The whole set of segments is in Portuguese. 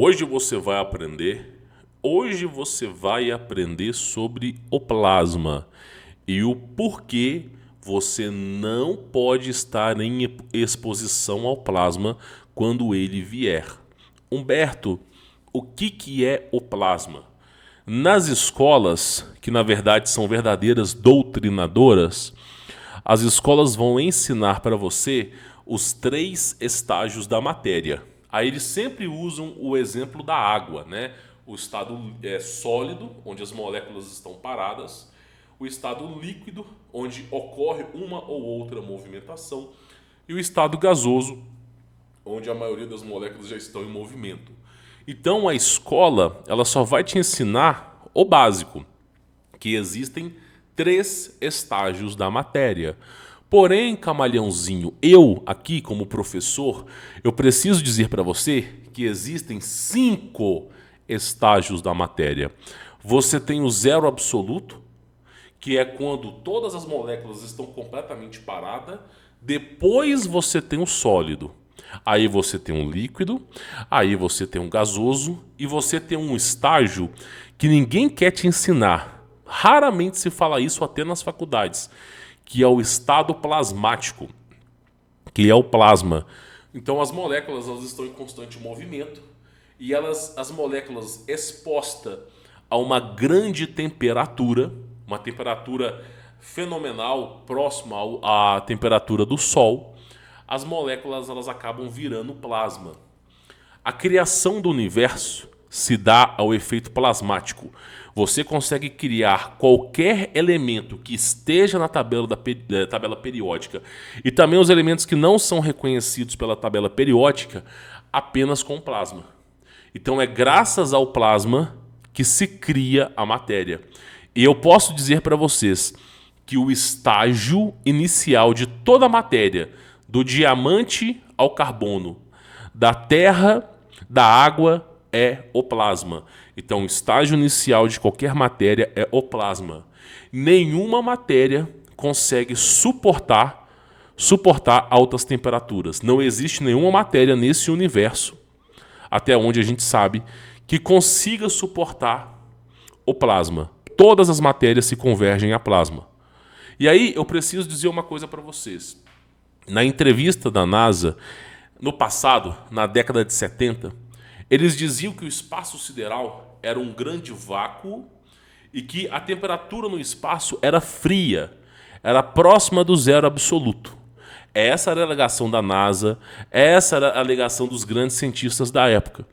Hoje você vai aprender. Hoje você vai aprender sobre o plasma e o porquê você não pode estar em exposição ao plasma quando ele vier. Humberto, o que é o plasma? Nas escolas, que na verdade são verdadeiras doutrinadoras, as escolas vão ensinar para você os 3 estágios da matéria. Aí eles sempre usam o exemplo da água, né? O estado sólido, onde as moléculas estão paradas, o estado líquido, onde ocorre uma ou outra movimentação, e o estado gasoso, onde a maioria das moléculas já estão em movimento. Então a escola ela só vai te ensinar o básico, que existem 3 estágios da matéria. Porém, camaleãozinho, eu aqui como professor, eu preciso dizer para você que existem 5 estágios da matéria. Você tem o zero absoluto, que é quando todas as moléculas estão completamente paradas. Depois você tem o sólido. Aí você tem um líquido, aí você tem um gasoso e você tem um estágio que ninguém quer te ensinar. Raramente se fala isso até nas faculdades, que é o estado plasmático, que é o plasma. Então as moléculas elas estão em constante movimento e as moléculas expostas a uma grande temperatura, uma temperatura fenomenal, próxima à temperatura do Sol, as moléculas elas acabam virando plasma. A criação do universo se dá ao efeito plasmático. Você consegue criar qualquer elemento que esteja na tabela periódica e também os elementos que não são reconhecidos pela tabela periódica apenas com plasma. Então é graças ao plasma que se cria a matéria. E eu posso dizer para vocês que o estágio inicial de toda a matéria, do diamante ao carbono, da terra, da água, é o plasma. Então, o estágio inicial de qualquer matéria é o plasma. Nenhuma matéria consegue suportar altas temperaturas. Não existe nenhuma matéria nesse universo, até onde a gente sabe, que consiga suportar o plasma. Todas as matérias se convergem a plasma. E aí eu preciso dizer uma coisa para vocês. Na entrevista da NASA, no passado, na década de 70, eles diziam que o espaço sideral era um grande vácuo e que a temperatura no espaço era fria, era próxima do zero absoluto. Essa era a alegação da NASA, essa era a alegação dos grandes cientistas da época.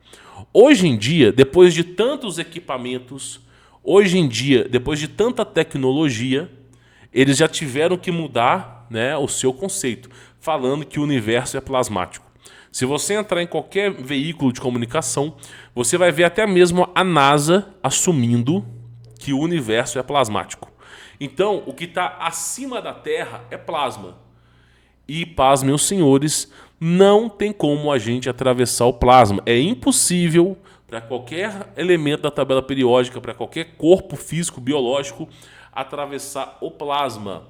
Hoje em dia, depois de tantos equipamentos, hoje em dia, depois de tanta tecnologia, eles já tiveram que mudar, né, o seu conceito, falando que o universo é plasmático. Se você entrar em qualquer veículo de comunicação, você vai ver até mesmo a NASA assumindo que o universo é plasmático. Então, o que está acima da Terra é plasma. E, paz, meus senhores, não tem como a gente atravessar o plasma. É impossível para qualquer elemento da tabela periódica, para qualquer corpo físico, biológico, atravessar o plasma.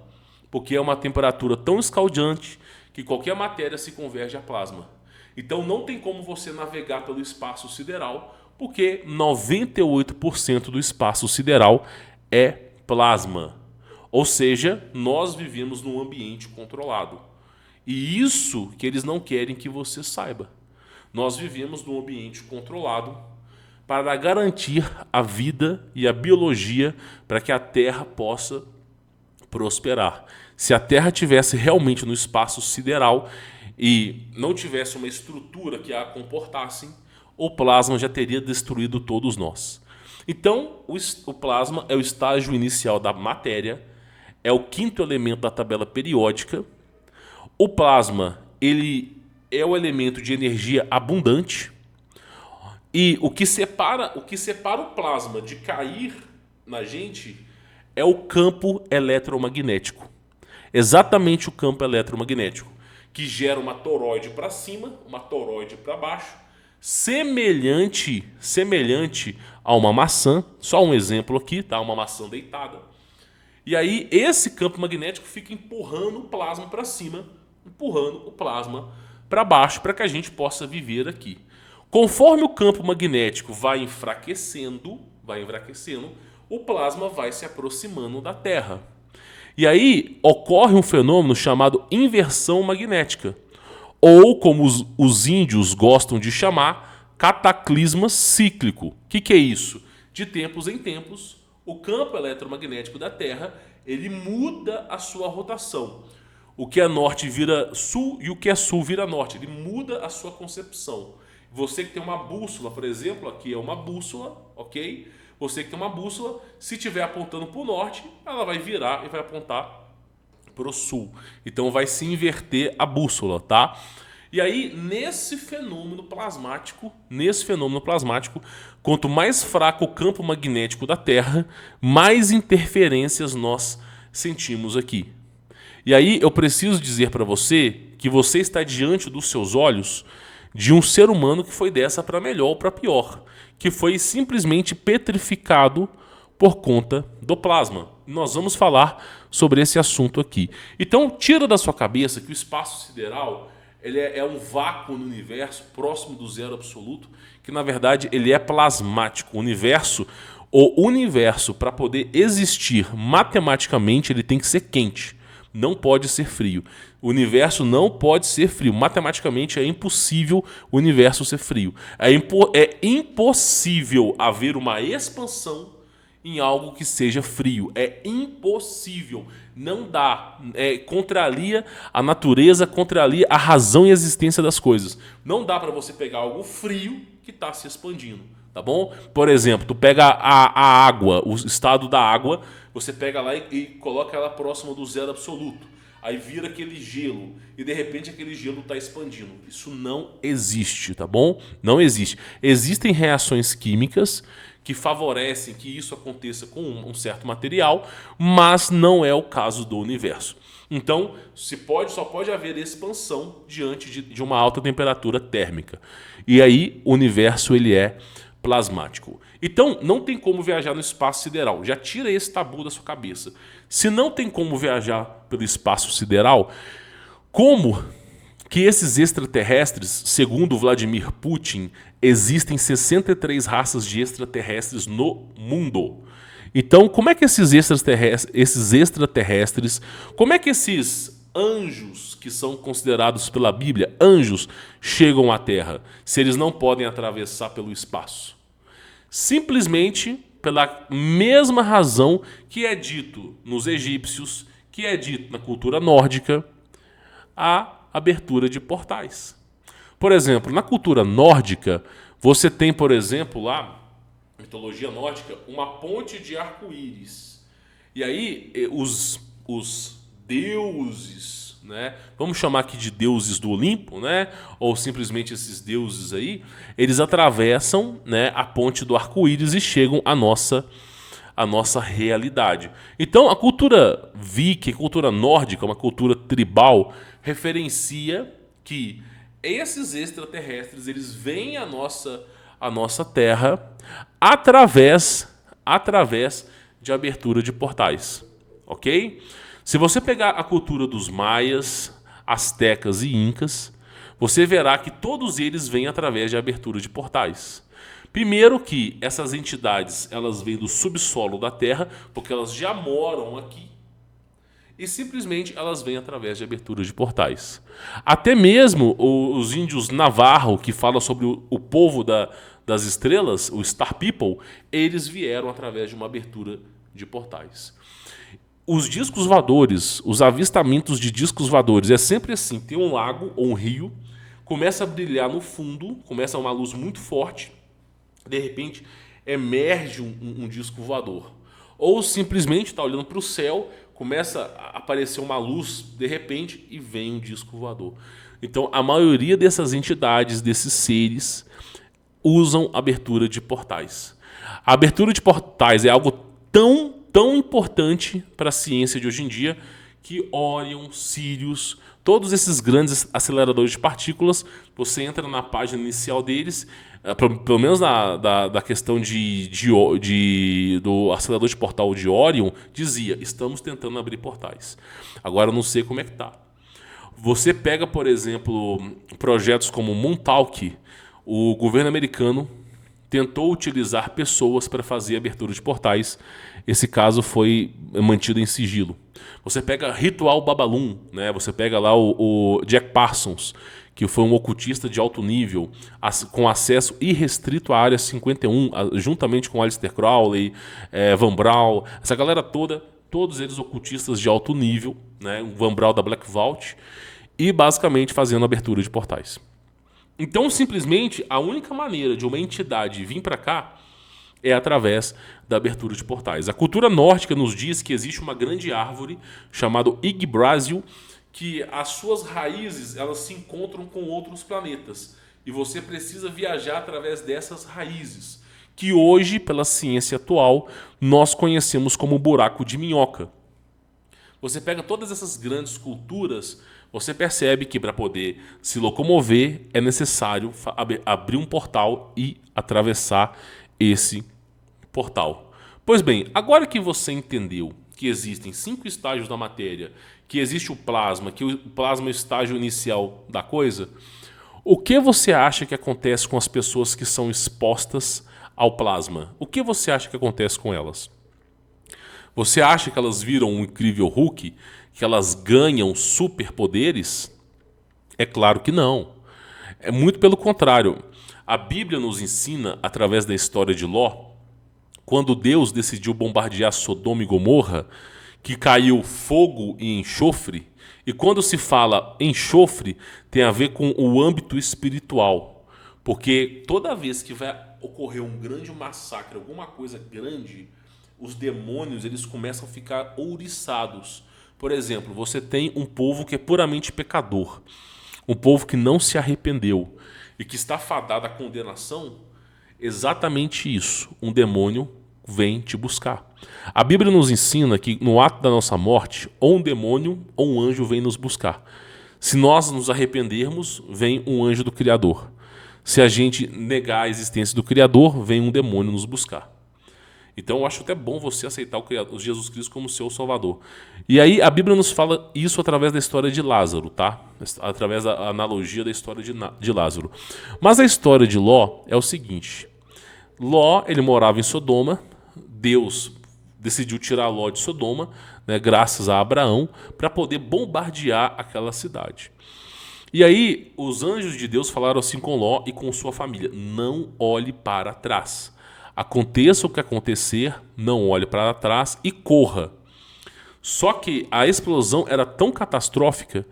Porque é uma temperatura tão escaldante que qualquer matéria se converge a plasma. Então não tem como você navegar pelo espaço sideral, porque 98% do espaço sideral é plasma. Ou seja, nós vivemos num ambiente controlado. E isso que eles não querem que você saiba. Nós vivemos num ambiente controlado para garantir a vida e a biologia para que a Terra possa prosperar. Se a Terra tivesse realmente no espaço sideral e não tivesse uma estrutura que a comportasse, o plasma já teria destruído todos nós. Então, o plasma é o estágio inicial da matéria, é o 5º elemento da tabela periódica. O plasma, ele é o elemento de energia abundante. E o que separa o plasma de cair na gente é o campo eletromagnético. Exatamente o campo eletromagnético, que gera uma toroide para cima, uma toroide para baixo, semelhante a uma maçã. Só um exemplo aqui, tá? Uma maçã deitada. E aí esse campo magnético fica empurrando o plasma para cima, empurrando o plasma para baixo, para que a gente possa viver aqui. Conforme o campo magnético vai enfraquecendo, o plasma vai se aproximando da Terra. E aí ocorre um fenômeno chamado inversão magnética, ou como os índios gostam de chamar, cataclisma cíclico. O que é isso? De tempos em tempos, o campo eletromagnético da Terra ele muda a sua rotação. O que é norte vira sul e o que é sul vira norte. Ele muda a sua concepção. Você que tem uma bússola, por exemplo, aqui é uma bússola, ok? Você que tem uma bússola, se estiver apontando para o norte, ela vai virar e vai apontar para o sul. Então vai se inverter a bússola, tá? E aí, nesse fenômeno plasmático, quanto mais fraco o campo magnético da Terra, mais interferências nós sentimos aqui. E aí eu preciso dizer para você que você está diante dos seus olhos de um ser humano que foi dessa para melhor ou para pior, que foi simplesmente petrificado por conta do plasma. Nós vamos falar sobre esse assunto aqui. Então, tira da sua cabeça que o espaço sideral ele é um vácuo no universo próximo do zero absoluto, que na verdade ele é plasmático. O universo para poder existir matematicamente, ele tem que ser quente. Não pode ser frio. O universo não pode ser frio. Matematicamente é impossível o universo ser frio. É impossível haver uma expansão em algo que seja frio. É impossível. Não dá. Contraria a natureza, contraria a razão e a existência das coisas. Não dá para você pegar algo frio que está se expandindo. Tá bom? Por exemplo, tu pega a água, o estado da água, você pega lá e coloca ela próxima do zero absoluto. Aí vira aquele gelo e de repente aquele gelo está expandindo. Isso não existe, tá bom? Não existe. Existem reações químicas que favorecem que isso aconteça com um certo material, mas não é o caso do universo. Então, só pode haver expansão diante de uma alta temperatura térmica. E aí o universo ele é plasmático. Então, não tem como viajar no espaço sideral. Já tira esse tabu da sua cabeça. Se não tem como viajar pelo espaço sideral, como que esses extraterrestres, segundo Vladimir Putin, existem 63 raças de extraterrestres no mundo? Então, como é que esses extraterrestres, como é que esses anjos que são considerados pela Bíblia, anjos, chegam à Terra, se eles não podem atravessar pelo espaço? Simplesmente pela mesma razão que é dito nos egípcios, que é dito na cultura nórdica, a abertura de portais. Por exemplo, na cultura nórdica, você tem, por exemplo, lá, mitologia nórdica, uma ponte de arco-íris. E aí, os deuses, né? Vamos chamar aqui de deuses do Olimpo, né? Ou simplesmente esses deuses aí, eles atravessam, né, a ponte do arco-íris e chegam à nossa realidade. Então, a cultura viking, a cultura nórdica, uma cultura tribal, referencia que esses extraterrestres eles vêm à nossa Terra através de abertura de portais, ok? Se você pegar a cultura dos maias, astecas e incas, você verá que todos eles vêm através de abertura de portais. Primeiro que essas entidades elas vêm do subsolo da Terra, porque elas já moram aqui, e simplesmente elas vêm através de abertura de portais. Até mesmo os índios Navarro, que falam sobre o povo das estrelas, o Star People, eles vieram através de uma abertura de portais. Os discos voadores, os avistamentos de discos voadores, é sempre assim, tem um lago ou um rio, começa a brilhar no fundo, começa uma luz muito forte, de repente emerge um disco voador. Ou simplesmente está olhando para o céu, começa a aparecer uma luz de repente e vem um disco voador. Então a maioria dessas entidades, desses seres, usam abertura de portais. A abertura de portais é algo tão importante para a ciência de hoje em dia que Orion, Sirius, todos esses grandes aceleradores de partículas, você entra na página inicial deles, pelo menos da questão do acelerador de portal de Orion, dizia, estamos tentando abrir portais. Agora eu não sei como é que está. Você pega, por exemplo, projetos como Montauk. o governo americano tentou utilizar pessoas para fazer abertura de portais. Esse caso foi mantido em sigilo. Você pega Ritual Babalum, né? Você pega lá o Jack Parsons, que foi um ocultista de alto nível, com acesso irrestrito à Área 51, juntamente com Aleister Crowley, Van Braun, essa galera toda, todos eles ocultistas de alto nível, né? O Van Braun da Black Vault, e basicamente fazendo abertura de portais. Então, simplesmente, a única maneira de uma entidade vir para cá é através da abertura de portais. A cultura nórdica nos diz que existe uma grande árvore chamada Yggdrasil, que as suas raízes elas se encontram com outros planetas. E você precisa viajar através dessas raízes, que hoje, pela ciência atual, nós conhecemos como buraco de minhoca. Você pega todas essas grandes culturas, você percebe que para poder se locomover é necessário abrir um portal e atravessar esse portal. Pois bem, agora que você entendeu que existem 5 estágios da matéria, que existe o plasma, que o plasma é o estágio inicial da coisa, o que você acha que acontece com as pessoas que são expostas ao plasma? O que você acha que acontece com elas? Você acha que elas viram um incrível Hulk? Que elas ganham superpoderes? É claro que não. É muito pelo contrário. A Bíblia nos ensina, através da história de Ló, quando Deus decidiu bombardear Sodoma e Gomorra, que caiu fogo e enxofre, e quando se fala enxofre, tem a ver com o âmbito espiritual. Porque toda vez que vai ocorrer um grande massacre, alguma coisa grande, os demônios eles começam a ficar ouriçados. Por exemplo, você tem um povo que é puramente pecador, um povo que não se arrependeu e que está fadado à condenação. Exatamente isso, um demônio vem te buscar. A Bíblia nos ensina que no ato da nossa morte, ou um demônio ou um anjo vem nos buscar. Se nós nos arrependermos, vem um anjo do Criador. Se a gente negar a existência do Criador, vem um demônio nos buscar. Então eu acho até bom você aceitar o Jesus Cristo como seu Salvador. E aí a Bíblia nos fala isso através da história de Lázaro, tá? Através da analogia da história de Lázaro. Mas a história de Ló é o seguinte. Ló, ele morava em Sodoma. Deus decidiu tirar Ló de Sodoma, né, graças a Abraão, para poder bombardear aquela cidade. E aí os anjos de Deus falaram assim com Ló e com sua família: não olhe para trás. Aconteça o que acontecer, não olhe para trás e corra. Só que a explosão era tão catastrófica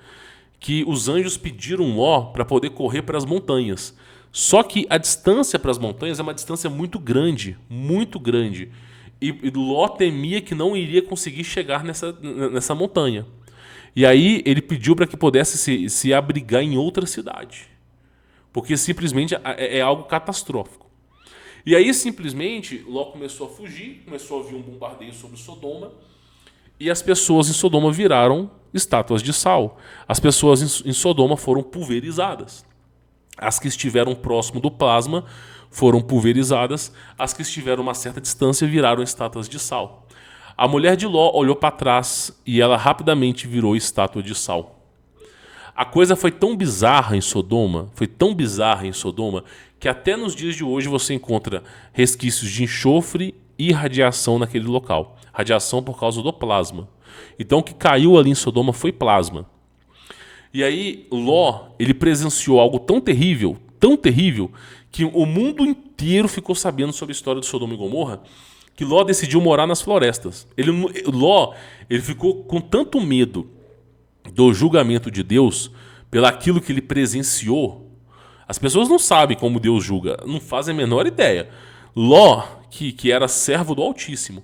que os anjos pediram Ló para poder correr para as montanhas. Só que a distância para as montanhas é uma distância muito grande, muito grande. E Ló temia que não iria conseguir chegar nessa montanha. E aí ele pediu para que pudesse se abrigar em outra cidade. Porque simplesmente é algo catastrófico. E aí, simplesmente, Ló começou a fugir, começou a vir um bombardeio sobre Sodoma, e as pessoas em Sodoma viraram estátuas de sal. As pessoas em Sodoma foram pulverizadas. As que estiveram próximo do plasma foram pulverizadas, as que estiveram a uma certa distância viraram estátuas de sal. A mulher de Ló olhou para trás e ela rapidamente virou estátua de sal. A coisa foi tão bizarra em Sodoma, que até nos dias de hoje você encontra resquícios de enxofre e radiação naquele local. Radiação por causa do plasma. Então o que caiu ali em Sodoma foi plasma. E aí Ló, ele presenciou algo tão terrível, que o mundo inteiro ficou sabendo sobre a história de Sodoma e Gomorra, que Ló decidiu morar nas florestas. Ló ficou com tanto medo do julgamento de Deus, pelaquilo que ele presenciou. As pessoas não sabem como Deus julga, não fazem a menor ideia. Ló, que era servo do Altíssimo,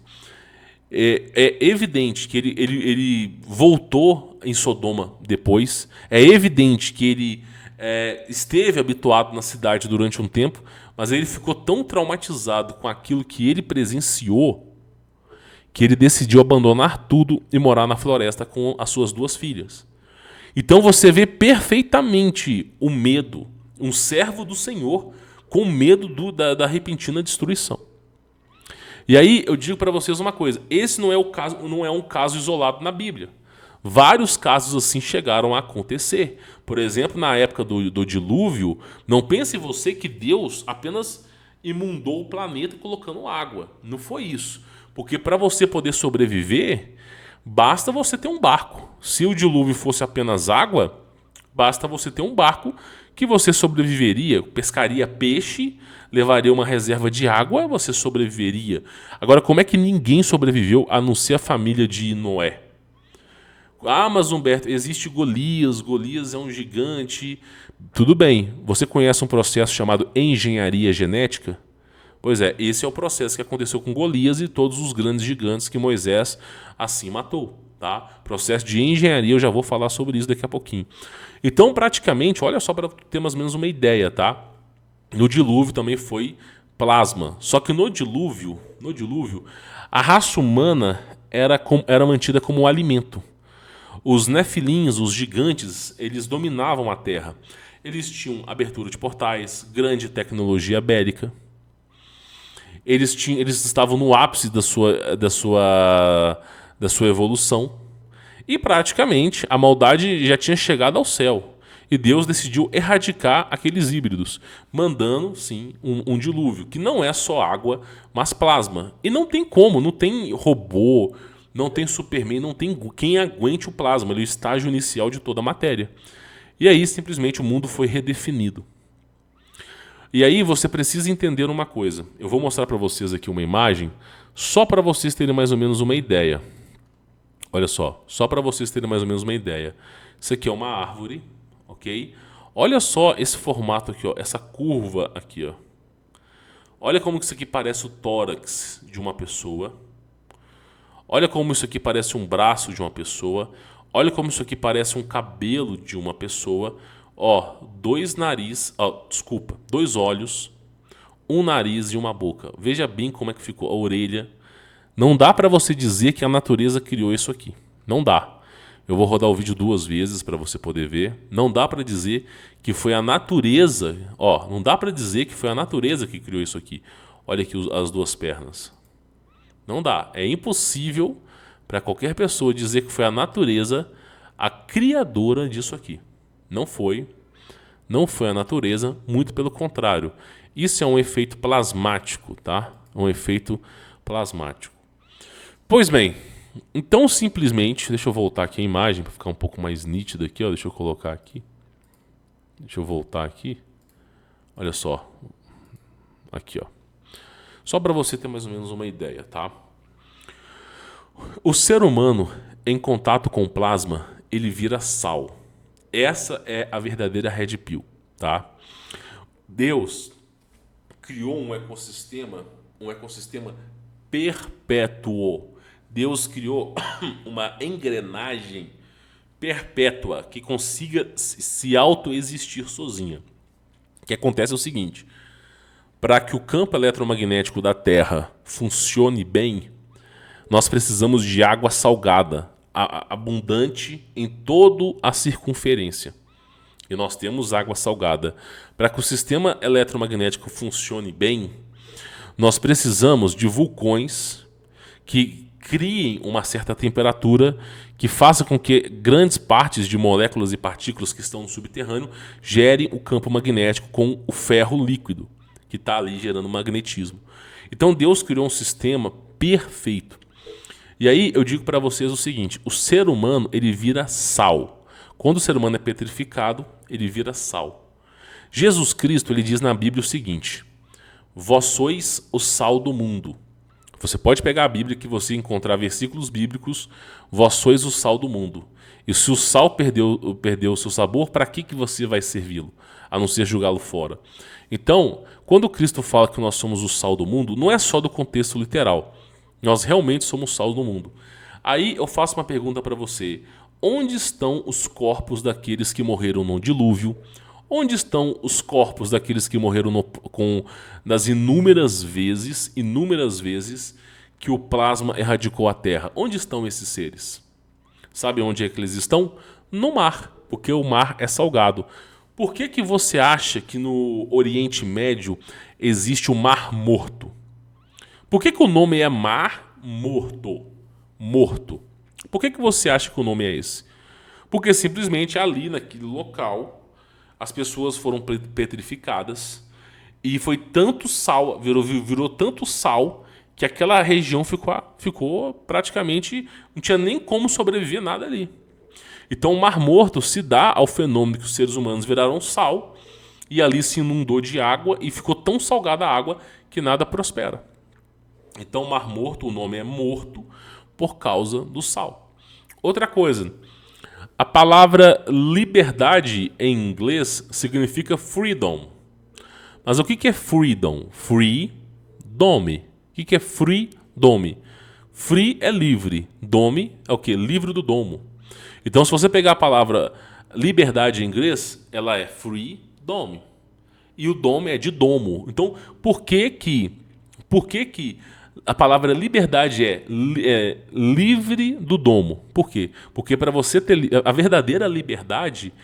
é evidente que ele voltou em Sodoma depois, é evidente que ele esteve habituado na cidade durante um tempo, mas ele ficou tão traumatizado com aquilo que ele presenciou, que ele decidiu abandonar tudo e morar na floresta com as suas 2 filhas. Então você vê perfeitamente o medo, um servo do Senhor com medo da repentina destruição. E aí eu digo para vocês uma coisa: esse não é um caso isolado na Bíblia. Vários casos assim chegaram a acontecer. Por exemplo, na época do dilúvio, não pense você que Deus apenas imundou o planeta colocando água. Não foi isso. Porque para você poder sobreviver, basta você ter um barco. Se o dilúvio fosse apenas água, basta você ter um barco que você sobreviveria, pescaria peixe, levaria uma reserva de água, você sobreviveria. Agora, como é que ninguém sobreviveu a não ser a família de Noé? Ah, mas Humberto, existe Golias, Golias é um gigante. Tudo bem, você conhece um processo chamado engenharia genética? Pois é, esse é o processo que aconteceu com Golias e todos os grandes gigantes que Moisés assim matou. Tá? Processo de engenharia, eu já vou falar sobre isso daqui a pouquinho. Então, praticamente, olha só para ter mais ou menos uma ideia, tá? No dilúvio também foi plasma. Só que no dilúvio, a raça humana era mantida como alimento. Os nefilins, os gigantes, eles dominavam a Terra. Eles tinham abertura de portais, grande tecnologia bélica. Eles estavam no ápice da sua evolução. E praticamente a maldade já tinha chegado ao céu. E Deus decidiu erradicar aqueles híbridos, mandando, sim, um dilúvio, que não é só água, mas plasma. E não tem como, não tem robô, não tem Superman, não tem quem aguente o plasma, ele é o estágio inicial de toda a matéria. E aí, simplesmente, o mundo foi redefinido. E aí você precisa entender uma coisa. Eu vou mostrar para vocês aqui uma imagem, só para vocês terem mais ou menos uma ideia. Olha só para vocês terem mais ou menos uma ideia. Isso aqui é uma árvore, ok? Olha só esse formato aqui, ó, essa curva aqui, ó. Olha como isso aqui parece o tórax de uma pessoa. Olha como isso aqui parece um braço de uma pessoa. Olha como isso aqui parece um cabelo de uma pessoa. Ó, dois olhos, um nariz e uma boca. Veja bem como é que ficou a orelha. Não dá para você dizer que a natureza criou isso aqui. Não dá. Eu vou rodar o vídeo 2 vezes para você poder ver. Não dá para dizer que foi a natureza. Ó, não dá para dizer que foi a natureza que criou isso aqui. Olha aqui as duas pernas. Não dá. É impossível para qualquer pessoa dizer que foi a natureza a criadora disso aqui. Não foi. Não foi a natureza, muito pelo contrário. Isso é um efeito plasmático, tá? Um efeito plasmático. Pois bem, então simplesmente, deixa eu voltar aqui a imagem para ficar um pouco mais nítida aqui, ó, deixa eu colocar aqui. Deixa eu voltar aqui. Olha só. Aqui, ó. Só para você ter mais ou menos uma ideia, tá? O ser humano, em contato com o plasma, ele vira sal. Essa é a verdadeira Red Pill, tá? Deus criou um ecossistema perpétuo. Deus criou uma engrenagem perpétua que consiga se autoexistir sozinha. O que acontece é o seguinte: para que o campo eletromagnético da Terra funcione bem, nós precisamos de água salgada, abundante em toda a circunferência. E nós temos água salgada. Para que o sistema eletromagnético funcione bem, nós precisamos de vulcões que criem uma certa temperatura que faça com que grandes partes de moléculas e partículas que estão no subterrâneo gerem o campo magnético com o ferro líquido, que está ali gerando magnetismo. Então Deus criou um sistema perfeito. E aí eu digo para vocês o seguinte: o ser humano, ele vira sal. Quando o ser humano é petrificado, ele vira sal. Jesus Cristo, ele diz na Bíblia o seguinte: vós sois o sal do mundo. Você pode pegar a Bíblia que você encontrar versículos bíblicos, vós sois o sal do mundo. E se o sal perdeu o seu sabor, para que você vai servi-lo? A não ser jogá-lo fora. Então, quando Cristo fala que nós somos o sal do mundo, não é só do contexto literal. Nós realmente somos o sal do mundo. Aí eu faço uma pergunta para você: onde estão os corpos daqueles que morreram no dilúvio? Onde estão os corpos daqueles que morreram das inúmeras vezes que o plasma erradicou a Terra? Onde estão esses seres? Sabe onde é que eles estão? No mar, porque o mar é salgado. Por que você acha que no Oriente Médio existe o Mar Morto? Por que o nome é Mar Morto? Morto. Por que você acha que o nome é esse? Porque simplesmente ali naquele local as pessoas foram petrificadas e foi tanto sal, virou tanto sal que aquela região ficou praticamente, não tinha nem como sobreviver nada ali. Então o Mar Morto se dá ao fenômeno que os seres humanos viraram sal e ali se inundou de água e ficou tão salgada a água que nada prospera. Então o Mar Morto, o nome é morto por causa do sal. Outra coisa, a palavra liberdade em inglês significa freedom. Mas o que é freedom? Free, dome. O que é free, dome? Free é livre. Dome é o quê? Livre do domo. Então, se você pegar a palavra liberdade em inglês, ela é free, dome. E o dome é de domo. Então, por que a palavra liberdade é livre do domo? Por quê? Porque para você ter a verdadeira liberdade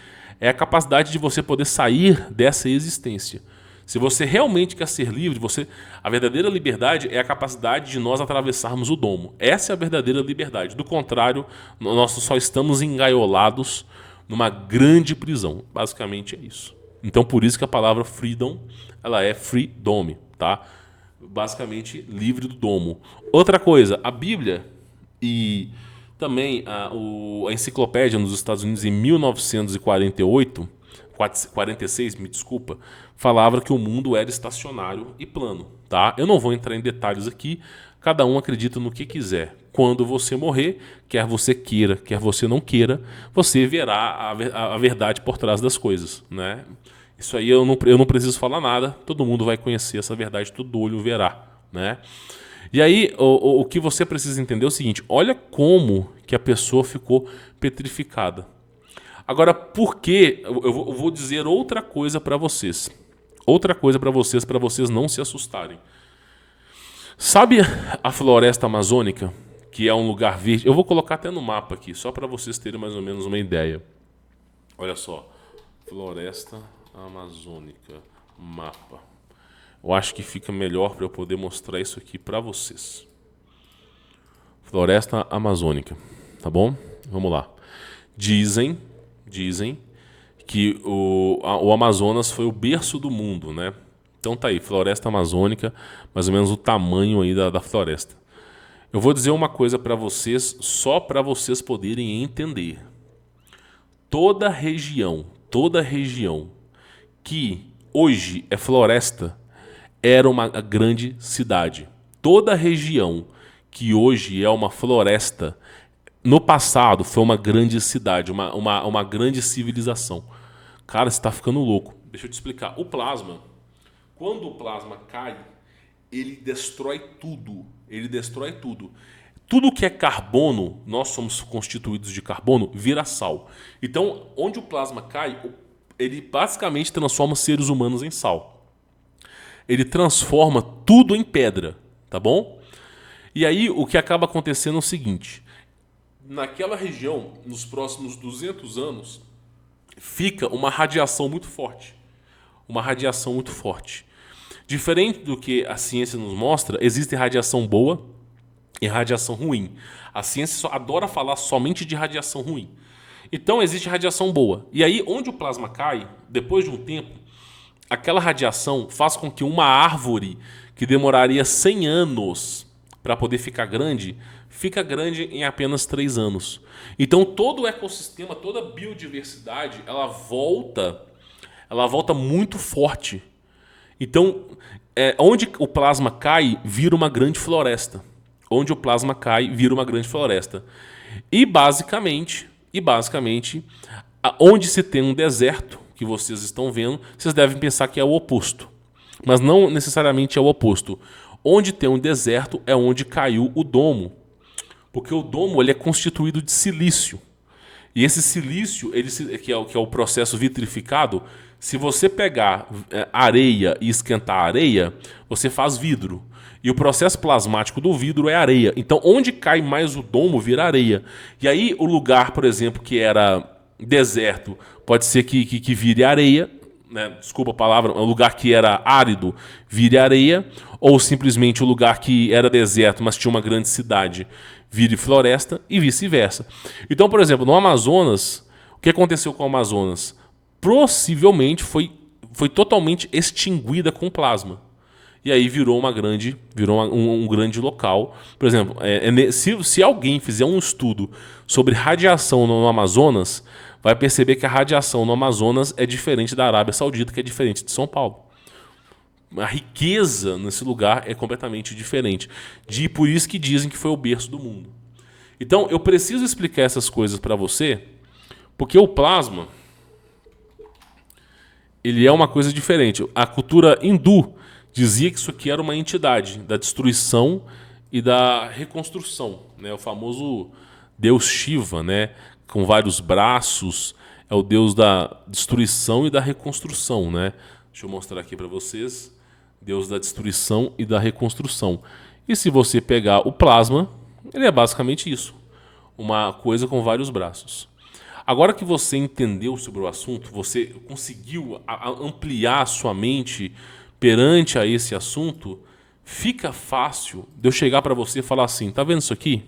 é a capacidade de você poder sair dessa existência. Se você realmente quer ser livre, a verdadeira liberdade é a capacidade de nós atravessarmos o domo. Essa é a verdadeira liberdade. Do contrário, nós só estamos engaiolados numa grande prisão. Basicamente é isso. Então, por isso que a palavra freedom, ela é freedom, tá? Basicamente, livre do domo. Outra coisa, a Bíblia e também a enciclopédia nos Estados Unidos em 1946, me desculpa, falava que o mundo era estacionário e plano, tá? Eu não vou entrar em detalhes aqui, cada um acredita no que quiser. Quando você morrer, quer você queira, quer você não queira, você verá a verdade por trás das coisas, né? Isso aí eu não preciso falar nada, todo mundo vai conhecer essa verdade, todo olho verá, né? E aí, o que você precisa entender é o seguinte, olha como que a pessoa ficou petrificada. Agora, por que? Eu vou dizer outra coisa para vocês. Outra coisa para vocês não se assustarem. Sabe a floresta amazônica, que é um lugar verde? Eu vou colocar até no mapa aqui, só para vocês terem mais ou menos uma ideia. Olha só, floresta amazônica, mapa. Eu acho que fica melhor para eu poder mostrar isso aqui para vocês. Floresta amazônica, tá bom? Vamos lá. Dizem que o Amazonas foi o berço do mundo, né? Então tá aí, floresta amazônica, mais ou menos o tamanho aí da floresta. Eu vou dizer uma coisa para vocês, só para vocês poderem entender. Toda região que hoje é floresta era uma grande cidade. Toda região que hoje é uma floresta, no passado foi uma grande cidade, uma grande civilização. Cara, você está ficando louco. Deixa eu te explicar. O plasma, quando o plasma cai, ele destrói tudo. Ele destrói tudo. Tudo que é carbono, nós somos constituídos de carbono, vira sal. Então, onde o plasma cai, ele basicamente transforma os seres humanos em sal. Ele transforma tudo em pedra, tá bom? E aí o que acaba acontecendo é o seguinte: naquela região, nos próximos 200 anos, fica uma radiação muito forte. Uma radiação muito forte. Diferente do que a ciência nos mostra, existe radiação boa e radiação ruim. A ciência só adora falar somente de radiação ruim. Então existe radiação boa. E aí, onde o plasma cai, depois de um tempo, aquela radiação faz com que uma árvore que demoraria 100 anos para poder ficar grande, fica grande em apenas 3 anos. Então todo o ecossistema, toda a biodiversidade, ela volta muito forte. Então, onde o plasma cai, vira uma grande floresta. Onde o plasma cai, vira uma grande floresta. E basicamente, onde se tem um deserto, que vocês estão vendo, vocês devem pensar que é o oposto. Mas não necessariamente é o oposto. Onde tem um deserto é onde caiu o domo. Porque o domo ele é constituído de silício. E esse silício, que é o processo vitrificado, se você pegar areia e esquentar a areia, você faz vidro. E o processo plasmático do vidro é areia. Então, onde cai mais o domo, vira areia. E aí, o lugar, por exemplo, que era deserto, pode ser que vire areia, né, desculpa a palavra, um lugar que era árido vire areia, ou simplesmente o lugar que era deserto, mas tinha uma grande cidade, vire floresta e vice-versa. Então, por exemplo, no Amazonas, o que aconteceu com o Amazonas? Possivelmente foi totalmente extinguida com plasma. E aí virou um grande local. Por exemplo, se alguém fizer um estudo sobre radiação no Amazonas, vai perceber que a radiação no Amazonas é diferente da Arábia Saudita, que é diferente de São Paulo. A riqueza nesse lugar é completamente diferente. Por isso que dizem que foi o berço do mundo. Então, eu preciso explicar essas coisas para você, porque o plasma, ele é uma coisa diferente. A cultura hindu dizia que isso aqui era uma entidade da destruição e da reconstrução, né? O famoso deus Shiva, né? Com vários braços, é o deus da destruição e da reconstrução, né? Deixa eu mostrar aqui para vocês. Deus da destruição e da reconstrução. E se você pegar o plasma, ele é basicamente isso. Uma coisa com vários braços. Agora que você entendeu sobre o assunto, você conseguiu ampliar a sua mente perante a esse assunto, fica fácil de eu chegar para você e falar assim, tá vendo isso aqui?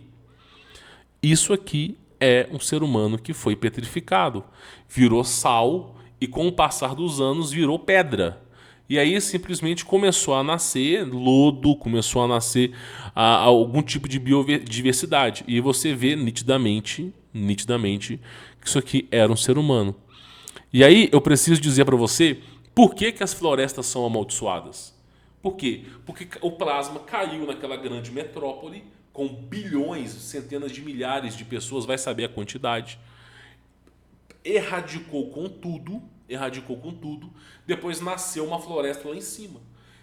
Isso aqui é um ser humano que foi petrificado, virou sal e com o passar dos anos virou pedra. E aí simplesmente começou a nascer lodo, começou a nascer algum tipo de biodiversidade. E você vê nitidamente que isso aqui era um ser humano. E aí eu preciso dizer para você por que as florestas são amaldiçoadas. Por quê? Porque o plasma caiu naquela grande metrópole com bilhões, centenas de milhares de pessoas, vai saber a quantidade. Erradicou com tudo, depois nasceu uma floresta lá em cima.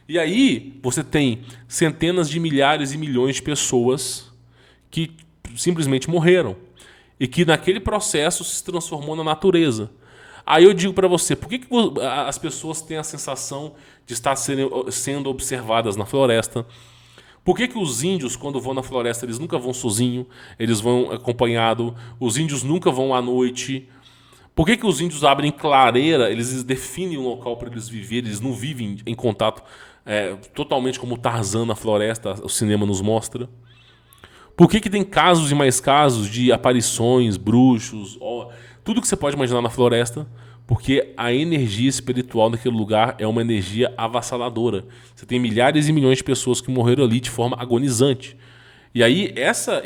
E aí você tem centenas de milhares e milhões de pessoas que simplesmente morreram e que naquele processo se transformou na natureza. Aí eu digo para você, por que as pessoas têm a sensação de estar sendo observadas na floresta? Por que os índios, quando vão na floresta, eles nunca vão sozinhos, eles vão acompanhados, os índios nunca vão à noite? Por que os índios abrem clareira, eles definem um local para eles viverem, eles não vivem em contato totalmente como Tarzan na floresta, o cinema nos mostra? Por que tem casos e mais casos de aparições, bruxos, tudo que você pode imaginar na floresta? Porque a energia espiritual daquele lugar é uma energia avassaladora. Você tem milhares e milhões de pessoas que morreram ali de forma agonizante. E aí essa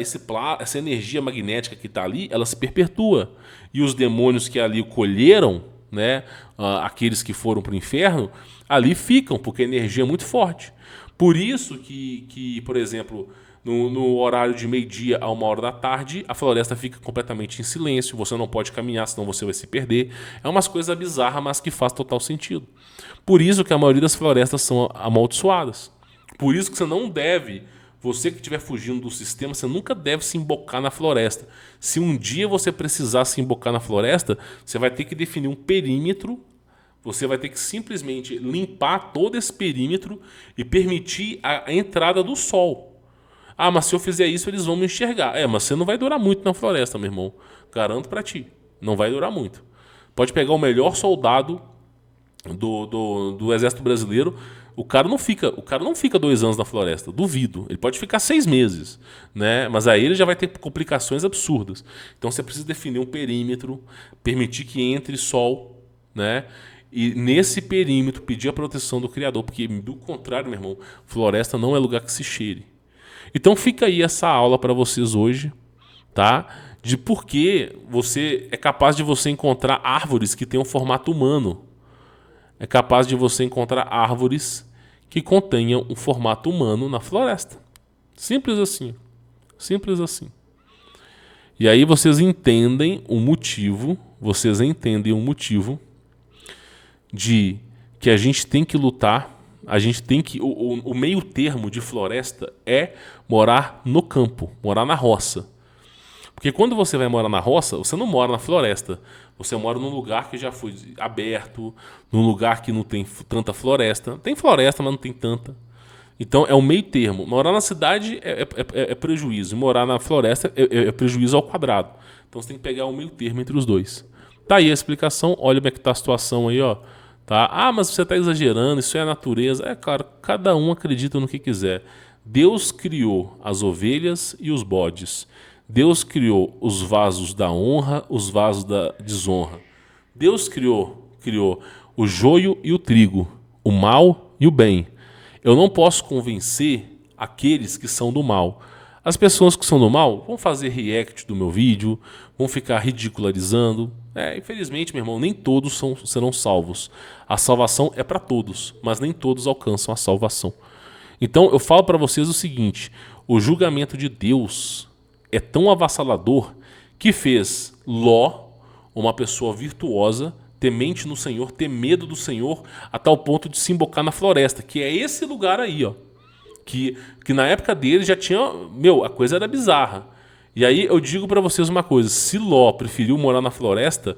energia magnética que está ali, ela se perpetua. E os demônios que ali colheram, né, aqueles que foram para o inferno, ali ficam, porque a energia é muito forte. Por isso que por exemplo, no horário de meio-dia a 1h da tarde, a floresta fica completamente em silêncio, você não pode caminhar, senão você vai se perder. É umas coisas bizarras, mas que faz total sentido. Por isso que a maioria das florestas são amaldiçoadas. Por isso que você não deve, você que estiver fugindo do sistema, você nunca deve se embocar na floresta. Se um dia você precisar se embocar na floresta, você vai ter que definir um perímetro. Você vai ter que simplesmente limpar todo esse perímetro e permitir a entrada do sol. Ah, mas se eu fizer isso, eles vão me enxergar. Mas você não vai durar muito na floresta, meu irmão. Garanto pra ti. Não vai durar muito. Pode pegar o melhor soldado do exército brasileiro. O cara não fica 2 anos na floresta. Duvido. Ele pode ficar 6 meses. Né? Mas aí ele já vai ter complicações absurdas. Então você precisa definir um perímetro, permitir que entre sol, né? E nesse perímetro pedir a proteção do Criador. Porque, do contrário, meu irmão, floresta não é lugar que se cheire. Então fica aí essa aula para vocês hoje, tá? De por que é capaz de você encontrar árvores que têm um formato humano. É capaz de você encontrar árvores que contenham um formato humano na floresta. Simples assim. Simples assim. E aí vocês entendem o motivo de que a gente tem que lutar. A gente tem que. O meio termo de floresta é morar no campo, morar na roça. Porque quando você vai morar na roça, você não mora na floresta. Você mora num lugar que já foi aberto, num lugar que não tem tanta floresta. Tem floresta, mas não tem tanta. Então é o meio termo. Morar na cidade é prejuízo. Morar na floresta é prejuízo ao quadrado. Então você tem que pegar o meio termo entre os dois. Tá aí a explicação. Olha como é que tá a situação aí, ó. Tá? Ah, mas você está exagerando, isso é a natureza. É claro, cada um acredita no que quiser. Deus criou as ovelhas e os bodes. Deus criou os vasos da honra, os vasos da desonra. Deus criou o joio e o trigo, o mal e o bem. Eu não posso convencer aqueles que são do mal. As pessoas que são do mal vão fazer react do meu vídeo, vão ficar ridicularizando. Infelizmente, meu irmão, nem todos serão salvos. A salvação é para todos, mas nem todos alcançam a salvação. Então eu falo para vocês o seguinte: o julgamento de Deus é tão avassalador que fez Ló, uma pessoa virtuosa, temente no Senhor, ter medo do Senhor, a tal ponto de se embocar na floresta, que é esse lugar aí, ó. Que na época dele já tinha... a coisa era bizarra. E aí eu digo pra vocês uma coisa: se Ló preferiu morar na floresta,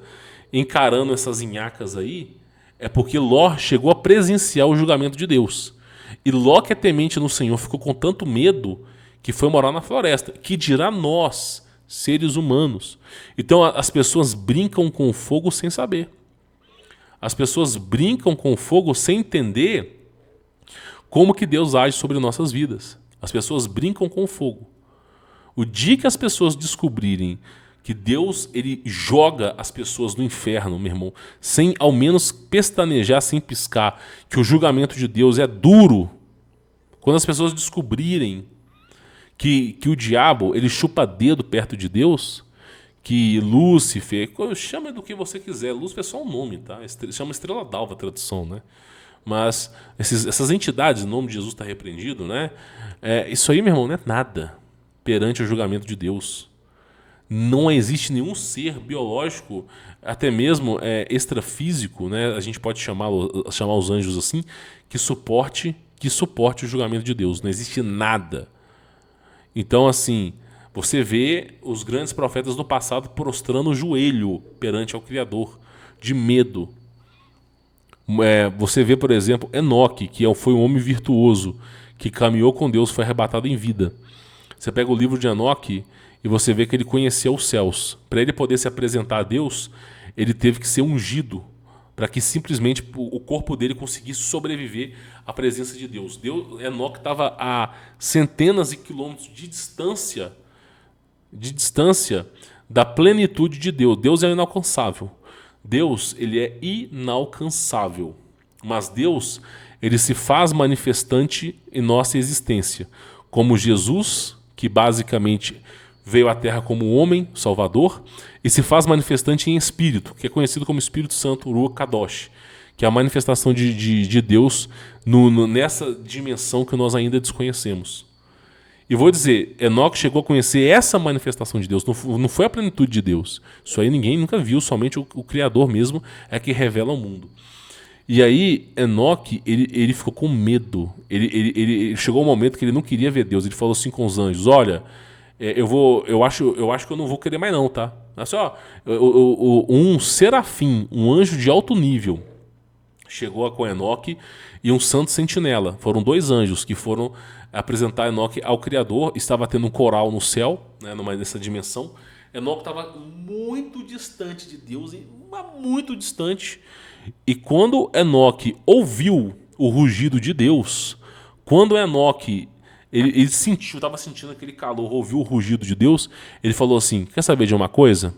encarando essas inhacas aí, é porque Ló chegou a presenciar o julgamento de Deus. E Ló, que é temente no Senhor, ficou com tanto medo que foi morar na floresta. Que dirá nós, seres humanos? Então as pessoas brincam com o fogo sem saber. As pessoas brincam com o fogo sem entender como que Deus age sobre nossas vidas. As pessoas brincam com o fogo. O dia que as pessoas descobrirem que Deus ele joga as pessoas no inferno, meu irmão, sem ao menos pestanejar, sem piscar, que o julgamento de Deus é duro, quando as pessoas descobrirem que o diabo ele chupa dedo perto de Deus, que Lúcifer, chama do que você quiser, Lúcifer é só um nome, tá? Chama Estrela d'Alva a tradução, né? Mas essas entidades, o nome de Jesus está repreendido, né? Isso aí, meu irmão, não é nada perante o julgamento de Deus. Não existe nenhum ser biológico, até mesmo extrafísico, né? A gente pode chamar os anjos assim, que suporte o julgamento de Deus. Não existe nada. Então, assim, você vê os grandes profetas do passado prostrando o joelho perante ao Criador, de medo. Você vê, por exemplo, Enoque, que foi um homem virtuoso, que caminhou com Deus, foi arrebatado em vida. Você pega o livro de Enoque e você vê que ele conhecia os céus. Para ele poder se apresentar a Deus, ele teve que ser ungido, para que simplesmente o corpo dele conseguisse sobreviver à presença de Deus. Enoque estava a centenas de quilômetros de distância da plenitude de Deus. Deus é inalcançável. Deus, ele é inalcançável. Mas Deus, ele se faz manifestante em nossa existência. Como Jesus, que basicamente veio à Terra como homem, Salvador, e se faz manifestante em espírito, que é conhecido como Espírito Santo, Ruach Kadosh, que é a manifestação de Deus nessa dimensão que nós ainda desconhecemos. E vou dizer, Enoque chegou a conhecer essa manifestação de Deus, não foi a plenitude de Deus. Isso aí ninguém nunca viu, somente o Criador mesmo é que revela ao mundo. E aí, Enoque, ele ficou com medo. Ele chegou um momento que ele não queria ver Deus. Ele falou assim com os anjos: olha, eu acho que eu não vou querer mais não, tá? Assim, ó, um serafim, um anjo de alto nível, chegou com Enoque e um santo sentinela. Foram 2 anjos que foram apresentar Enoque ao Criador. Estava tendo um coral no céu, né, nessa dimensão. Enoque estava muito distante de Deus, muito distante. E quando Enoque ouviu o rugido de Deus, quando Enoque ele estava sentindo aquele calor, ouviu o rugido de Deus, ele falou assim: quer saber de uma coisa?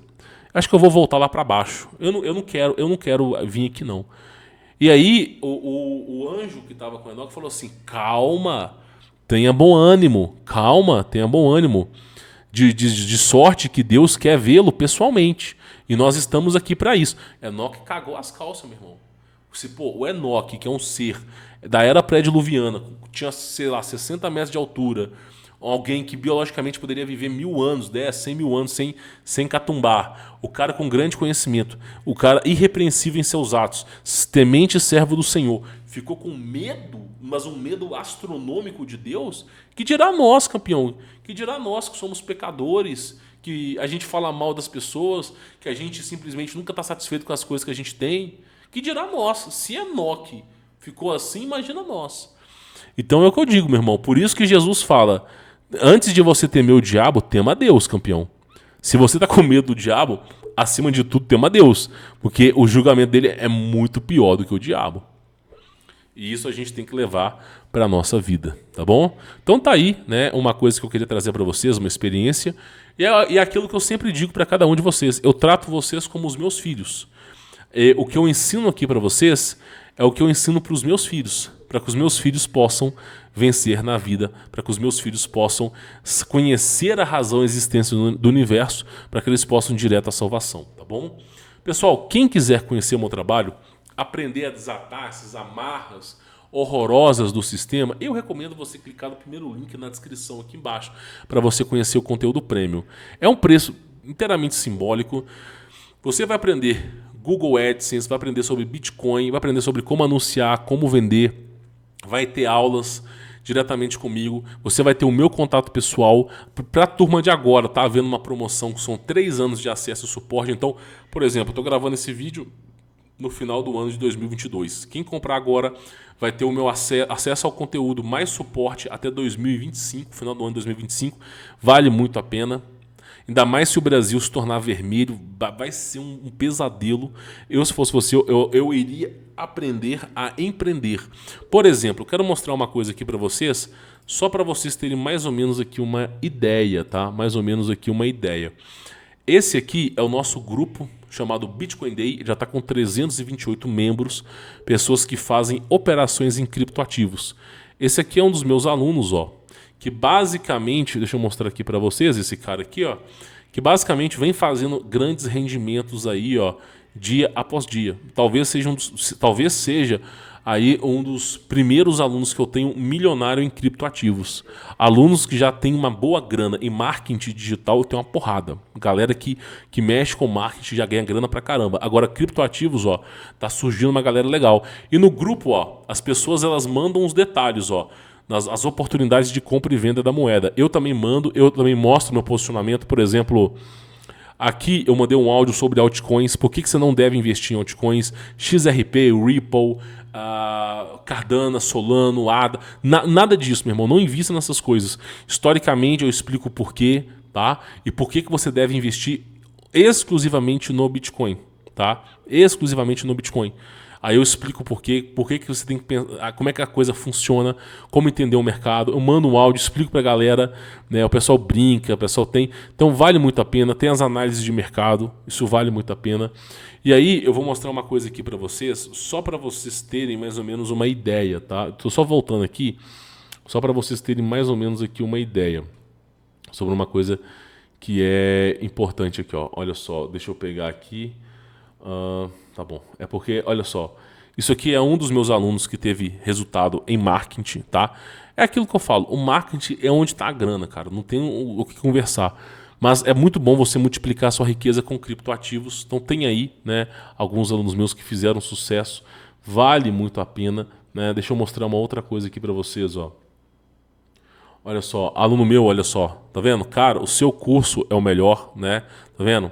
Acho que eu vou voltar lá para baixo. Eu não quero vir aqui não. E aí o anjo que estava com Enoque falou assim: calma, tenha bom ânimo, de sorte que Deus quer vê-lo pessoalmente. E nós estamos aqui para isso. Enoque cagou as calças, meu irmão. O Enoque, que é um ser da era pré-diluviana, tinha, sei lá, 60 metros de altura, alguém que biologicamente poderia viver 1000 anos, 10, 100 mil anos sem catumbar, o cara com grande conhecimento, o cara irrepreensível em seus atos, temente servo do Senhor, ficou com medo, mas um medo astronômico de Deus, que dirá nós, campeão, que dirá nós que somos pecadores, que a gente fala mal das pessoas, que a gente simplesmente nunca está satisfeito com as coisas que a gente tem, que dirá nós. Se Enoque ficou assim, imagina nós. Então é o que eu digo, meu irmão. Por isso que Jesus fala: antes de você temer o diabo, tema a Deus, campeão. Se você está com medo do diabo, acima de tudo, temo a Deus, porque o julgamento dele é muito pior do que o diabo. E isso a gente tem que levar para a nossa vida, tá bom? Então tá aí, né, uma coisa que eu queria trazer para vocês, uma experiência, e é aquilo que eu sempre digo para cada um de vocês. Eu trato vocês como os meus filhos. O que eu ensino aqui para vocês é o que eu ensino para os meus filhos, para que os meus filhos possam vencer na vida, para que os meus filhos possam conhecer a razão e existência do universo, para que eles possam ir direto à salvação, tá bom? Pessoal, quem quiser conhecer o meu trabalho, aprender a desatar essas amarras horrorosas do sistema, eu recomendo você clicar no primeiro link na descrição aqui embaixo para você conhecer o conteúdo premium. É um preço inteiramente simbólico. Você vai aprender Google AdSense, vai aprender sobre Bitcoin, vai aprender sobre como anunciar, como vender, vai ter aulas diretamente comigo, você vai ter o meu contato pessoal. Para a turma de agora, tá havendo uma promoção que são 3 anos de acesso e suporte. Então, por exemplo, eu estou gravando esse vídeo no final do ano de 2022. Quem comprar agora vai ter o meu acesso ao conteúdo mais suporte até 2025, final do ano de 2025. Vale muito a pena. Ainda mais se o Brasil se tornar vermelho, vai ser um pesadelo. Se fosse você, eu iria aprender a empreender. Por exemplo, eu quero mostrar uma coisa aqui para vocês, só para vocês terem mais ou menos aqui uma ideia, tá? Mais ou menos aqui uma ideia. Esse aqui é o nosso grupo chamado Bitcoin Day, já está com 328 membros, pessoas que fazem operações em criptoativos. Esse aqui é um dos meus alunos, ó, que basicamente, deixa eu mostrar aqui para vocês, esse cara aqui, ó, que basicamente vem fazendo grandes rendimentos aí, ó, dia após dia. Talvez seja aí um dos primeiros alunos que eu tenho milionário em criptoativos. Alunos que já têm uma boa grana em marketing digital, eu tenho uma porrada. Galera que mexe com marketing já ganha grana pra caramba. Agora, criptoativos, ó, tá surgindo uma galera legal. E no grupo, ó, as pessoas elas mandam os detalhes, ó, as oportunidades de compra e venda da moeda. Eu também mostro meu posicionamento, por exemplo. Aqui eu mandei um áudio sobre altcoins, por que você não deve investir em altcoins, XRP, Ripple, Cardano, Solano, ADA, nada disso, meu irmão, não invista nessas coisas. Historicamente eu explico o porquê, tá? E por que você deve investir exclusivamente no Bitcoin, tá? Exclusivamente no Bitcoin. Aí eu explico por que você tem que pensar, como é que a coisa funciona, como entender o mercado. Eu mando um áudio, explico pra galera, né? O pessoal brinca, o pessoal tem. Então vale muito a pena, tem as análises de mercado, isso vale muito a pena. E aí eu vou mostrar uma coisa aqui pra vocês, só pra vocês terem mais ou menos uma ideia, tá? Tô só voltando aqui, só pra vocês terem mais ou menos aqui uma ideia sobre uma coisa que é importante aqui, ó. Olha só, deixa eu pegar aqui. Tá bom, é porque, olha só, isso aqui é um dos meus alunos que teve resultado em marketing, tá? É aquilo que eu falo, o marketing é onde está a grana, cara, não tem o que conversar. Mas é muito bom você multiplicar a sua riqueza com criptoativos. Então tem aí, né, alguns alunos meus que fizeram sucesso, vale muito a pena, né? Deixa eu mostrar uma outra coisa aqui para vocês, ó. Olha só, aluno meu, olha só, tá vendo? Cara, o seu curso é o melhor, né? Tá vendo?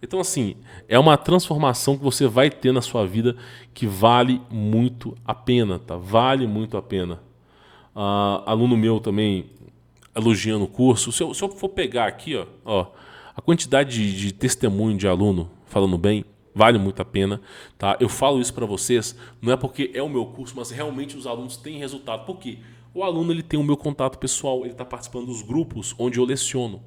Então, assim, é uma transformação que você vai ter na sua vida que vale muito a pena, tá? Vale muito a pena. Aluno meu também elogiando o curso. Se eu for pegar aqui, ó, a quantidade de testemunho de aluno falando bem, vale muito a pena, tá? Eu falo isso para vocês, não é porque é o meu curso, mas realmente os alunos têm resultado. Por quê? O aluno ele tem o meu contato pessoal, ele está participando dos grupos onde eu leciono.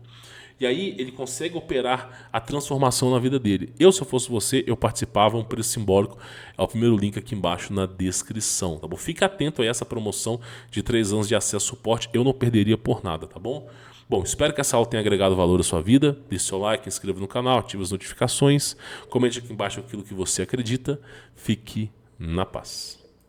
E aí ele consegue operar a transformação na vida dele. Se eu fosse você, eu participava, um preço simbólico. É o primeiro link aqui embaixo na descrição, tá bom? Fica atento a essa promoção de 3 anos de acesso e suporte. Eu não perderia por nada, tá bom? Bom, espero que essa aula tenha agregado valor à sua vida. Deixe seu like, inscreva no canal, ative as notificações. Comente aqui embaixo aquilo que você acredita. Fique na paz.